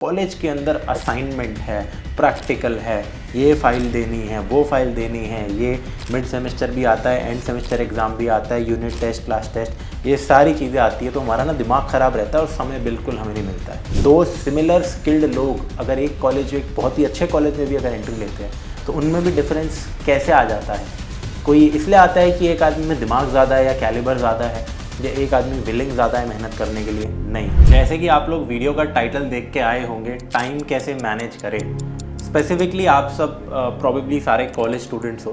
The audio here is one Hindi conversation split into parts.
कॉलेज के अंदर असाइनमेंट है, प्रैक्टिकल है, ये फाइल देनी है, वो फाइल देनी है, ये मिड सेमेस्टर भी आता है, एंड सेमेस्टर एग्ज़ाम भी आता है, यूनिट टेस्ट, क्लास टेस्ट, ये सारी चीज़ें आती है। तो हमारा ना दिमाग ख़राब रहता है और समय बिल्कुल हमें नहीं मिलता है। दो सिमिलर स्किल्ड लोग अगर एक कॉलेज, एक बहुत ही अच्छे कॉलेज में भी अगर एंट्री लेते हैं तो उनमें भी डिफरेंस कैसे आ जाता है। कोई इसलिए आता है कि एक आदमी में दिमाग ज़्यादा है या कैलिबर ज़्यादा है, या एक आदमी विलिंग ज़्यादा है मेहनत करने के लिए, नहीं। जैसे कि आप लोग वीडियो का टाइटल देख के आए होंगे, टाइम कैसे मैनेज करें। स्पेसिफिकली आप सब प्रॉबेबली सारे कॉलेज स्टूडेंट्स हो,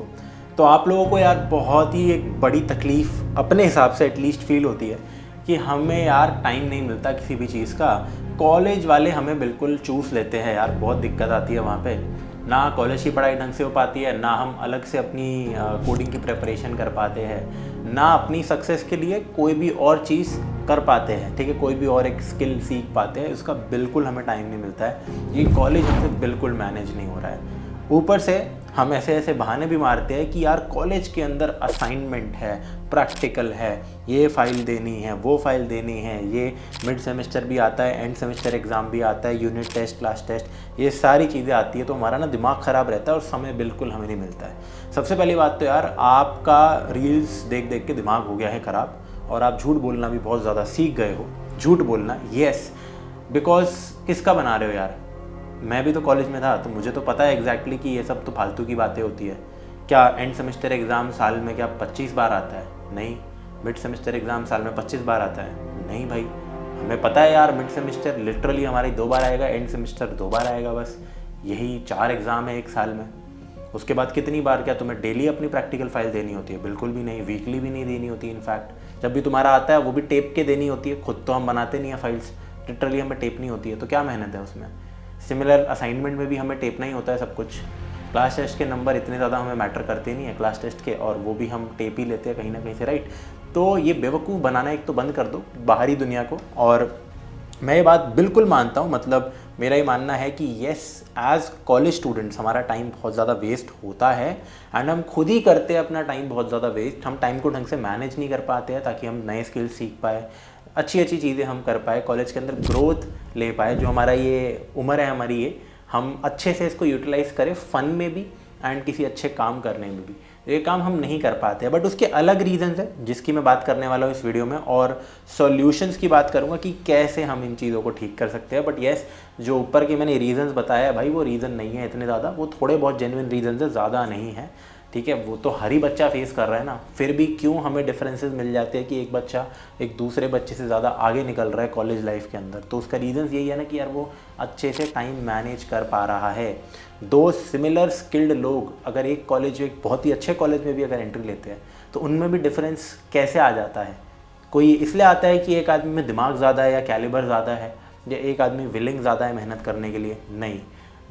तो आप लोगों को यार बहुत ही एक बड़ी तकलीफ़ अपने हिसाब से एटलीस्ट फील होती है कि हमें यार टाइम नहीं मिलता किसी भी चीज़ का। कॉलेज वाले हमें बिल्कुल चूस लेते हैं यार, बहुत दिक्कत आती है वहाँ पे। ना कॉलेज की पढ़ाई ढंग से हो पाती है, ना हम अलग से अपनी कोडिंग की प्रिपरेशन कर पाते हैं, ना अपनी सक्सेस के लिए कोई भी और चीज़ कर पाते हैं, ठीक है, कोई भी और एक स्किल सीख पाते हैं। उसका बिल्कुल हमें टाइम नहीं मिलता है। ये कॉलेज हमसे बिल्कुल मैनेज नहीं हो रहा है। ऊपर से हम ऐसे ऐसे बहाने भी मारते हैं कि यार कॉलेज के अंदर असाइनमेंट है, प्रैक्टिकल है, ये फाइल देनी है, वो फाइल देनी है, ये मिड सेमेस्टर भी आता है, एंड सेमेस्टर एग्ज़ाम भी आता है, यूनिट टेस्ट, क्लास टेस्ट, ये सारी चीज़ें आती है। तो हमारा ना दिमाग ख़राब रहता है और समय बिल्कुल हमें नहीं मिलता है। सबसे पहली बात तो यार आपका रील्स देख देख के दिमाग हो गया है ख़राब, और आप झूठ बोलना भी बहुत ज़्यादा सीख गए हो। झूठ बोलना, येस, बिकॉज किसका बना रहे हो यार। मैं भी तो कॉलेज में था, तो मुझे तो पता है एग्जैक्टली कि ये सब तो फालतू की बातें होती है। क्या एंड सेमेस्टर एग्ज़ाम साल में क्या 25 बार आता है? नहीं। मिड सेमेस्टर एग्ज़ाम साल में 25 बार आता है? नहीं भाई। हमें पता है यार, मिड सेमेस्टर लिटरली हमारी 2 बार आएगा, एंड सेमेस्टर 2 बार आएगा, बस यही 4 एग्ज़ाम है एक साल में। उसके बाद कितनी बार क्या तुम्हें डेली अपनी प्रैक्टिकल फाइल देनी होती है? बिल्कुल भी नहीं। वीकली भी नहीं देनी होती। इनफैक्ट जब भी तुम्हारा आता है वो भी टेप के देनी होती है। खुद तो हम बनाते नहीं है फाइल्स, लिटरली हमें टेप नहीं होती है, तो क्या मेहनत है उसमें। सिमिलर असाइनमेंट में भी हमें टेपना ही होता है सब कुछ। क्लास टेस्ट के नंबर इतने ज़्यादा हमें मैटर करते नहीं है क्लास टेस्ट के, और वो भी हम टेप ही लेते हैं कहीं ना कहीं से, राइट। तो ये बेवकूफ़ बनाना एक तो बंद कर दो बाहरी दुनिया को। और मैं ये बात बिल्कुल मानता हूँ, मतलब मेरा ये मानना है कि येस, एज कॉलेज स्टूडेंट्स हमारा टाइम बहुत ज़्यादा वेस्ट होता है, एंड हम खुद ही करते हैं अपना टाइम बहुत ज़्यादा वेस्ट। हम टाइम को ढंग से मैनेज नहीं कर पाते हैं ताकि हम नए स्किल्स सीख पाए, अच्छी अच्छी चीज़ें हम कर पाए, कॉलेज के अंदर ग्रोथ ले पाए। जो हमारा ये उम्र है हमारी, ये हम अच्छे से इसको यूटिलाइज़ करें, फ़न में भी एंड किसी अच्छे काम करने में भी। ये काम हम नहीं कर पाते हैं, बट उसके अलग रीजंस है जिसकी मैं बात करने वाला हूँ इस वीडियो में, और सॉल्यूशंस की बात करूँगा कि कैसे हम इन चीज़ों को ठीक कर सकते हैं। बट येस, जो ऊपर के मैंने रीजंस बताया भाई, वो रीज़न नहीं है इतने ज़्यादा, वो थोड़े बहुत जेन्युइन रीजंस है, ज़्यादा नहीं है, ठीक है। वो तो हर ही बच्चा फेस कर रहा है ना। फिर भी क्यों हमें डिफरेंसेस मिल जाते हैं कि एक बच्चा एक दूसरे बच्चे से ज़्यादा आगे निकल रहा है कॉलेज लाइफ के अंदर, तो उसका रीज़न्स यही है ना कि यार वो अच्छे से टाइम मैनेज कर पा रहा है। दो सिमिलर स्किल्ड लोग अगर एक कॉलेज, एक बहुत ही अच्छे कॉलेज में भी अगर एंट्री लेते हैं तो उनमें भी डिफरेंस कैसे आ जाता है। कोई इसलिए आता है कि एक आदमी में दिमाग ज़्यादा है या कैलिबर ज़्यादा है, या एक आदमी विलिंग ज़्यादा है मेहनत करने के लिए, नहीं।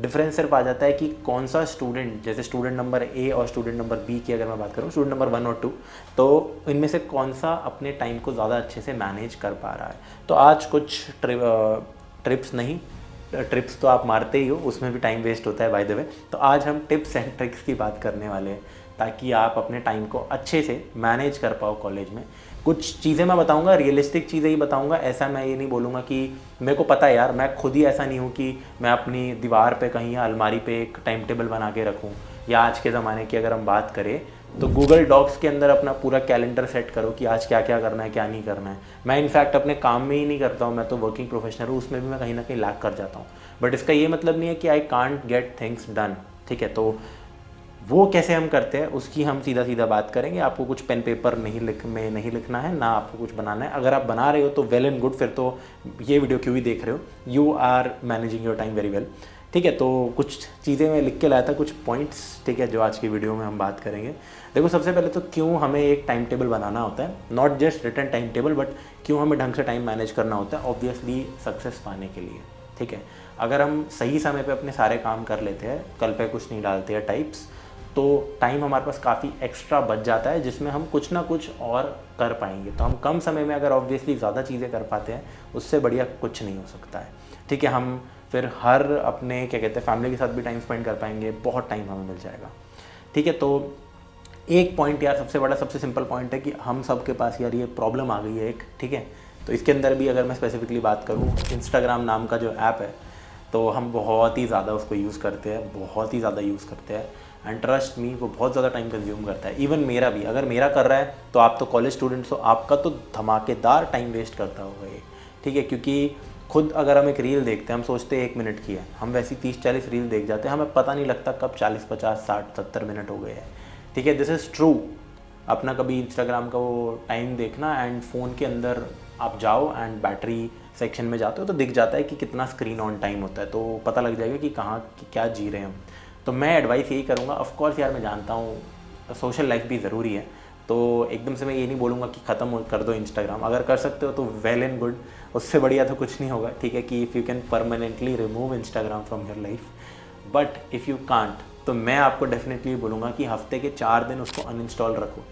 डिफरेंस सिर्फ आ जाता है कि कौन सा स्टूडेंट, जैसे स्टूडेंट नंबर ए और स्टूडेंट नंबर बी की अगर मैं बात करूँ, स्टूडेंट नंबर 1 और 2, तो इनमें से कौन सा अपने टाइम को ज़्यादा अच्छे से मैनेज कर पा रहा है। तो आज कुछ ट्रिप्स नहीं, ट्रिप्स तो आप मारते ही हो, उसमें भी टाइम वेस्ट होता है बाय द वे। तो आज हम टिप्स एंड ट्रिक्स की बात करने वाले हैं ताकि आप अपने टाइम को अच्छे से मैनेज कर पाओ कॉलेज में। कुछ चीज़ें मैं बताऊंगा, रियलिस्टिक चीज़ें ही बताऊंगा। ऐसा मैं ये नहीं बोलूँगा कि मेरे को पता है यार, मैं खुद ही ऐसा नहीं हूँ कि मैं अपनी दीवार पे कहीं या अलमारी पे एक टाइम टेबल बना के रखूँ, या आज के ज़माने की अगर हम बात करें तो गूगल डॉक्स के अंदर अपना पूरा कैलेंडर सेट करो कि आज क्या क्या करना है, क्या नहीं करना है। मैं इनफैक्ट अपने काम में ही नहीं करता हूँ, मैं तो वर्किंग प्रोफेशनल हूँ, उसमें भी मैं कहीं ना कहीं लैक कर जाता हूँ। बट इसका ये मतलब नहीं है कि I can't get things done, ठीक है। तो वो कैसे हम करते हैं उसकी हम सीधा सीधा बात करेंगे। आपको कुछ पेन पेपर नहीं लिखना है, ना आपको कुछ बनाना है। अगर आप बना रहे हो तो वेल एंड गुड, फिर तो ये वीडियो क्यों ही देख रहे हो, you are managing your time very well, ठीक है। तो कुछ चीज़ें मैं लिख के लाया था, कुछ पॉइंट्स, ठीक है, जो आज की वीडियो में हम बात करेंगे। देखो, सबसे पहले तो क्यों हमें एक टाइम टेबल बनाना होता है, not just written time table, but क्यों हमें ढंग से टाइम मैनेज करना होता है, ऑब्वियसली सक्सेस पाने के लिए, ठीक है। अगर हम सही समय पे अपने सारे काम कर लेते हैं, कल पे कुछ नहीं डालते हैं टाइप्स, तो टाइम हमारे पास काफ़ी एक्स्ट्रा बच जाता है जिसमें हम कुछ ना कुछ और कर पाएंगे। तो हम कम समय में अगर ऑब्वियसली ज़्यादा चीज़ें कर पाते हैं, उससे बढ़िया कुछ नहीं हो सकता है, ठीक है। हम फिर हर अपने क्या कहते हैं फैमिली के साथ भी टाइम स्पेंड कर पाएंगे, बहुत टाइम हमें मिल जाएगा, ठीक है। तो एक पॉइंट यार, सबसे बड़ा सबसे सिंपल पॉइंट है कि हम सब के पास यार ये प्रॉब्लम आ गई है एक, ठीक है। तो इसके अंदर भी अगर मैं स्पेसिफिकली बात करूँ, इंस्टाग्राम नाम का जो ऐप है, तो हम बहुत ही ज़्यादा उसको यूज़ करते हैं, बहुत ही ज़्यादा यूज़ करते हैं। एंड ट्रस्ट मी, वो बहुत ज़्यादा टाइम कंज्यूम करता है। इवन मेरा भी, अगर मेरा कर रहा है तो आप तो कॉलेज स्टूडेंट्स हो, आपका तो धमाकेदार टाइम वेस्ट करता होगा ये, ठीक है। क्योंकि खुद अगर हम एक रील देखते हैं, हम सोचते हैं 1 मिनट की है, हम वैसी 30-40 रील देख जाते हैं, हमें पता नहीं लगता कब 40-50-60-70 मिनट हो गए हैं, ठीक है। This is true. अपना कभी इंस्टाग्राम का वो टाइम देखना एंड फ़ोन के अंदर आप जाओ एंड बैटरी सेक्शन में जाते हो तो दिख जाता है कि कितना स्क्रीन ऑन टाइम होता है, तो पता लग जाएगा कि कहाँ क्या जी रहे हैं हम। तो मैं एडवाइस यही करूँगा, ऑफ कोर्स यार मैं जानता हूँ सोशल लाइफ भी ज़रूरी है, तो एकदम से मैं ये नहीं बोलूँगा कि ख़त्म कर दो इंस्टाग्राम। अगर कर सकते हो तो वेल एंड गुड, उससे बढ़िया तो कुछ नहीं होगा, ठीक है, कि if you can permanently remove Instagram from your life. But if you can't, तो मैं आपको डेफिनेटली बोलूँगा कि हफ्ते के 4 दिन उसको अनइंस्टॉल रखो,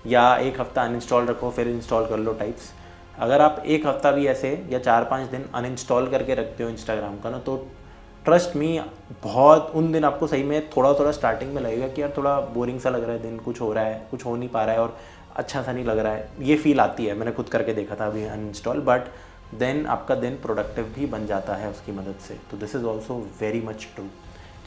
या 1 हफ़्ता अनइंस्टॉल रखो फिर इंस्टॉल कर लो टाइप्स। अगर आप 1 हफ़्ता भी ऐसे या 4-5 दिन अनइंस्टॉल करके रखते हो इंस्टाग्राम का ना, तो ट्रस्ट मी, बहुत उन दिन आपको सही में थोड़ा थोड़ा स्टार्टिंग में लगेगा कि यार थोड़ा बोरिंग सा लग रहा है दिन, कुछ हो रहा है, कुछ हो नहीं पा रहा है और अच्छा सा नहीं लग रहा है, ये फील आती है। मैंने खुद करके देखा था अभी अनइंस्टॉल, बट देन आपका दिन प्रोडक्टिव भी बन जाता है उसकी मदद से। तो this is also very much true,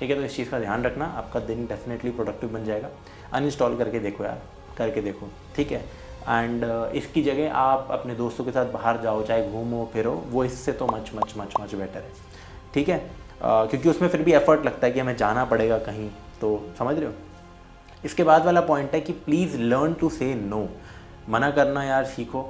ठीक है। तो इस चीज़ का ध्यान रखना, आपका दिन डेफिनेटली प्रोडक्टिव बन जाएगा। अनइंस्टॉल करके देखो यार, करके देखो, ठीक है। एंड इसकी जगह आप अपने दोस्तों के साथ बाहर जाओ, चाहे घूमो फिरो, वो इससे तो much much much much better है, ठीक है। क्योंकि उसमें फिर भी एफर्ट लगता है कि हमें जाना पड़ेगा कहीं, तो समझ रहे हो। इसके बाद वाला पॉइंट है कि please learn to say no. मना करना यार सीखो।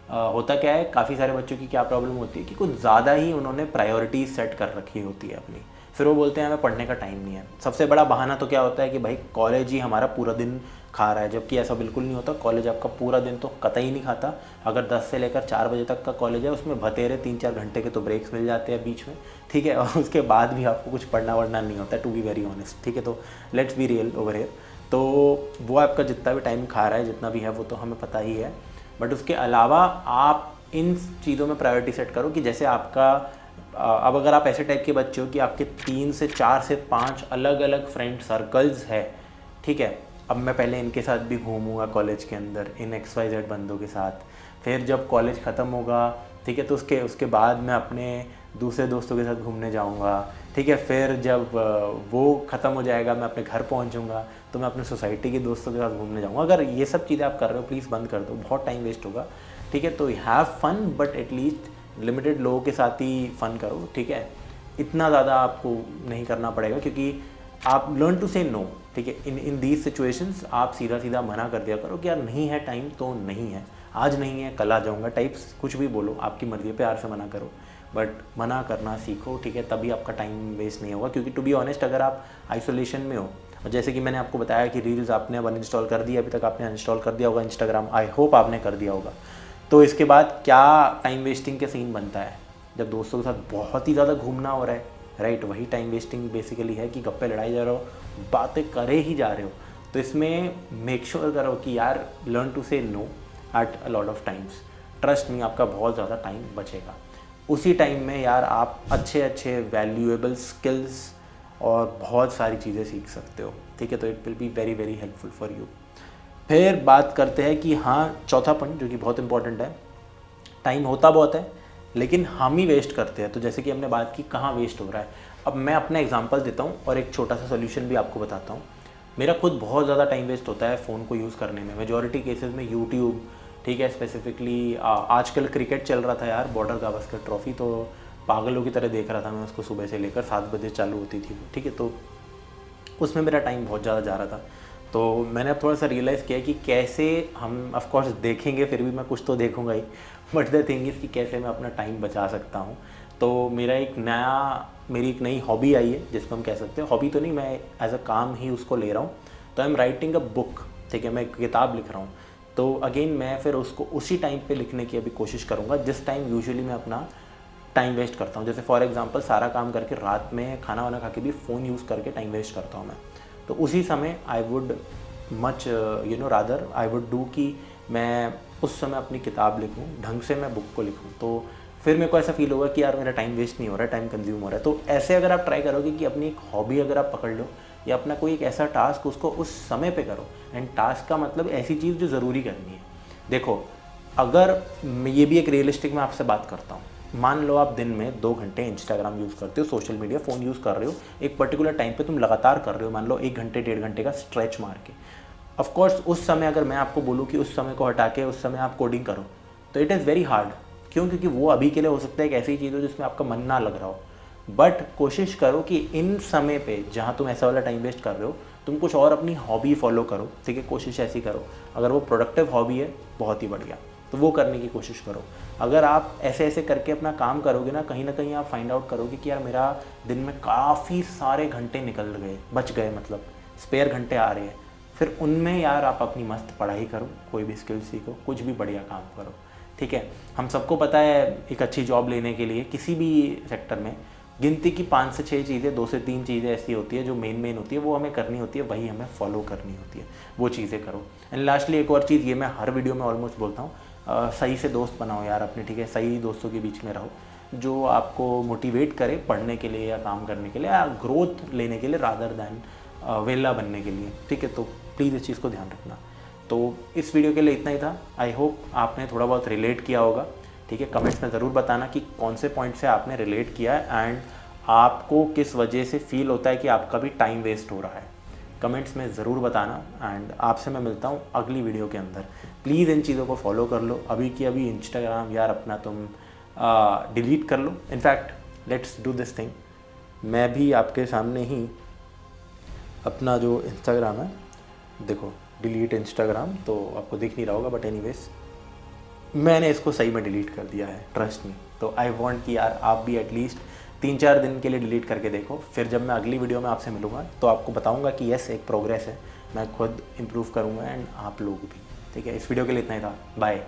होता क्या है, काफ़ी सारे बच्चों की क्या प्रॉब्लम होती है कि कुछ ज़्यादा ही उन्होंने प्रायोरिटीज सेट कर रखी होती है अपनी, फिर वो बोलते हैं हमें पढ़ने का टाइम नहीं है। सबसे बड़ा बहाना तो क्या होता है कि भाई कॉलेज ही हमारा पूरा दिन खा रहा है, जबकि ऐसा बिल्कुल नहीं होता। कॉलेज आपका पूरा दिन तो कतई नहीं खाता। अगर 10 से लेकर 4 बजे तक का कॉलेज है, उसमें भतेरे 3-4 घंटे के तो ब्रेक्स मिल जाते हैं बीच में, ठीक है, और उसके बाद भी आपको कुछ पढ़ना वढ़ना नहीं होता है, टू बी वेरी ऑनेस्ट, ठीक है। तो let's be real over here. तो वो आपका जितना भी टाइम खा रहा है, जितना भी है, वो तो हमें पता ही है। बट उसके अलावा आप इन चीज़ों में प्रायोरिटी सेट करो कि जैसे आपका अब अगर आप ऐसे टाइप के बच्चे हो कि आपके 3 से 4 से 5 अलग अलग फ्रेंड सर्कल्स है, ठीक है, अब मैं पहले इनके साथ भी घूमूंगा कॉलेज के अंदर, इन XYZ बंदों के साथ, फिर जब कॉलेज ख़त्म होगा, ठीक है, तो उसके बाद मैं अपने दूसरे दोस्तों के साथ घूमने जाऊंगा, ठीक है, फिर जब वो ख़त्म हो जाएगा, मैं अपने घर पहुंचूंगा, तो मैं अपने सोसाइटी के दोस्तों के साथ घूमने जाऊंगा। अगर ये सब चीज़ें आप कर रहे हो, प्लीज़ बंद कर दो, बहुत टाइम वेस्ट होगा, ठीक है। तो have fun, but at least limited लोगों के साथ ही फ़न करो, ठीक है। इतना ज़्यादा आपको नहीं करना पड़ेगा, क्योंकि आप लर्न टू से नो, ठीक है। इन दीज सिचुएशंस आप सीधा सीधा मना कर दिया करो कि यार नहीं है टाइम तो नहीं है, आज नहीं है कल आ जाऊँगा टाइप्स, कुछ भी बोलो, आपकी मर्ज़ी है, प्यार से मना करो, बट मना करना सीखो, ठीक है। तभी आपका टाइम वेस्ट नहीं होगा। क्योंकि टू बी ऑनेस्ट, अगर आप आइसोलेशन में हो, और जैसे कि मैंने आपको बताया कि रील्स आपने अब अनइंस्टॉल कर दी, अभी तक आपने अनइंस्टॉल कर दिया होगा इंस्टाग्राम, आई होप आपने कर दिया होगा, तो इसके बाद क्या टाइम वेस्टिंग के सीन बनता है, जब दोस्तों के साथ बहुत ही ज़्यादा घूमना हो रहा है, राइट, वही टाइम वेस्टिंग बेसिकली है कि गप्पे लड़ाई जा रहे हो, बातें करे ही जा रहे हो। तो इसमें मेक श्योर करो कि यार learn to say no at a lot of times. Trust me, आपका बहुत ज़्यादा टाइम बचेगा। उसी टाइम में यार आप अच्छे अच्छे वैल्यूएबल स्किल्स और बहुत सारी चीज़ें सीख सकते हो, ठीक है। तो it will be very very helpful for you. फिर बात करते हैं कि हाँ, चौथा पॉइंट जो कि बहुत इंपॉर्टेंट है, टाइम होता बहुत है लेकिन हम ही वेस्ट करते हैं। तो जैसे कि हमने बात की कहाँ वेस्ट हो रहा है, अब मैं अपना एग्जांपल देता हूँ और एक छोटा सा सोल्यूशन भी आपको बताता हूँ। मेरा खुद बहुत ज़्यादा टाइम वेस्ट होता है फ़ोन को यूज़ करने में, मेजॉरिटी केसेस में यूट्यूब, ठीक है। स्पेसिफिकली आजकल क्रिकेट चल रहा था यार, बॉर्डर गावस्कर ट्रॉफी, तो पागलों की तरह देख रहा था मैं उसको, सुबह से लेकर 7 बजे चालू होती थी, ठीक है। तो उसमें मेरा टाइम बहुत ज़्यादा जा रहा था। तो मैंने अब थोड़ा सा रियलाइज़ किया कि कैसे हम ऑफ कोर्स देखेंगे, फिर भी मैं कुछ तो देखूंगा ही, बट द थिंग इज़ कि कैसे मैं अपना टाइम बचा सकता हूँ। तो मेरी एक नई हॉबी आई है, जिसको हम कह सकते हैं हॉबी तो नहीं, मैं एज अ काम ही उसको ले रहा हूँ। तो I am writing a book, ठीक है, मैं एक किताब लिख रहा हूँ। तो अगेन मैं फिर उसको उसी टाइम पे लिखने की अभी कोशिश करूँगा जिस टाइम यूजुअली मैं अपना टाइम वेस्ट करता हूँ। जैसे फॉर एग्जांपल सारा काम करके रात में खाना वाना खा के भी फ़ोन यूज़ करके टाइम वेस्ट करता हूँ मैं, तो उसी समय I would much rather I would do कि मैं उस समय अपनी किताब लिखूँ, ढंग से मैं बुक को लिखूँ, तो फिर मेरे को ऐसा फील होगा कि यार मेरा टाइम वेस्ट नहीं हो रहा है, टाइम कंज्यूम हो रहा है। तो ऐसे अगर आप ट्राई करोगे कि अपनी एक हॉबी अगर आप पकड़ लो, या अपना कोई एक ऐसा टास्क उसको उस समय पे करो, एंड टास्क का मतलब ऐसी चीज़ जो ज़रूरी करनी है। देखो, अगर ये भी एक रियलिस्टिक मैं आपसे बात करता हूँ, मान लो आप दिन में 2 घंटे इंस्टाग्राम यूज़ करते हो, सोशल मीडिया फ़ोन यूज़ कर रहे हो, एक पर्टिकुलर टाइम पे तुम लगातार कर रहे हो, मान लो 1 घंटे 1.5 घंटे का स्ट्रेच मार के। ऑफ कोर्स उस समय अगर मैं आपको बोलूँ कि उस समय को हटा के उस समय आप कोडिंग करो, तो इट इज़ वेरी हार्ड। क्यों? क्योंकि वो अभी के लिए हो सकता है एक ऐसी चीज़ हो जिसमें आपका मन ना लग रहा हो। बट कोशिश करो कि इन समय पे जहाँ तुम ऐसा वाला टाइम वेस्ट कर रहे हो, तुम कुछ और अपनी हॉबी फॉलो करो, ठीक है? कोशिश ऐसी करो, अगर वो प्रोडक्टिव हॉबी है बहुत ही बढ़िया, तो वो करने की कोशिश करो। अगर आप ऐसे ऐसे करके अपना काम करोगे ना कहीं आप फाइंड आउट करोगे कि यार मेरा दिन में काफ़ी सारे घंटे निकल गए, बच गए, मतलब स्पेयर घंटे आ रहे हैं। फिर उनमें यार आप अपनी मस्त पढ़ाई करो, कोई भी स्किल सीखो, कुछ भी बढ़िया काम करो, ठीक है? हम सबको पता है एक अच्छी जॉब लेने के लिए किसी भी सेक्टर में गिनती की 5 से 6 चीज़ें, 2 से 3 चीज़ें ऐसी होती है जो मेन होती है, वो हमें करनी होती है, वही हमें फॉलो करनी होती है, वो चीज़ें करो। एंड लास्टली एक और चीज़, ये मैं हर वीडियो में ऑलमोस्ट बोलता हूँ, सही से दोस्त बनाओ यार अपने, ठीक है? सही दोस्तों के बीच में रहो जो आपको मोटिवेट करे पढ़ने के लिए या काम करने के लिए या ग्रोथ लेने के लिए, रादर दैन वेला बनने के लिए, ठीक है? तो प्लीज़ इस चीज़ को ध्यान रखना। तो इस वीडियो के लिए इतना ही था। आई होप आपने थोड़ा बहुत रिलेट किया होगा, ठीक है? कमेंट्स में ज़रूर बताना कि कौन से पॉइंट से आपने रिलेट किया है एंड आपको किस वजह से फील होता है कि आपका भी टाइम वेस्ट हो रहा है। कमेंट्स में ज़रूर बताना एंड आपसे मैं मिलता हूँ अगली वीडियो के अंदर। प्लीज़ इन चीज़ों को फॉलो कर लो, अभी की अभी इंस्टाग्राम यार अपना तुम डिलीट कर लो। In fact let's do this thing, मैं भी आपके सामने ही अपना जो इंस्टाग्राम है, देखो डिलीट इंस्टाग्राम, तो आपको दिख नहीं रहा होगा, बट एनीवेज मैंने इसको सही में डिलीट कर दिया है, ट्रस्ट मी। तो आई वांट कि यार आप भी एटलीस्ट 3-4 दिन के लिए डिलीट करके देखो। फिर जब मैं अगली वीडियो में आपसे मिलूँगा तो आपको बताऊँगा कि यस एक प्रोग्रेस है, मैं खुद इम्प्रूव करूँगा एंड आप लोग भी, ठीक है? इस वीडियो के लिए इतना ही था, बाय।